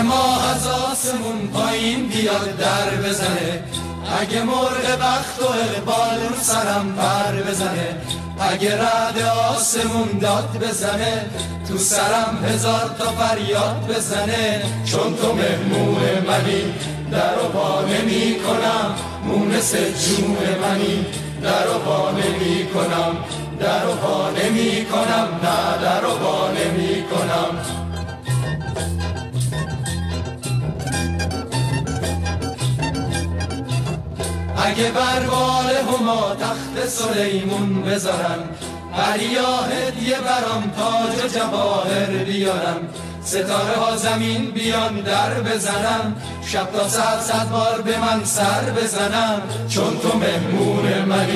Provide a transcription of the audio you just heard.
ماه از آسمون پایین بیاد در بزنه، اگه مرغ بخت و اقبال رو سرم پر بزنه، اگه رعد آسمون داد بزنه تو سرم هزار تا فریاد بزنه. چون تو مهمون منی در و پا نمی کنم، مونس جون منی در و پا نمی کنم، در و پا نمی کنم، نه در و پا نمی کنم. اگه بر بال هما تخت سلیمون بذارن، پریا هدیه برام تاج و جواهر بیارن، ستاره ها زمین بیان در بزنن، شب تا 100 بار به من سر بزنن. چون تو مهمون منی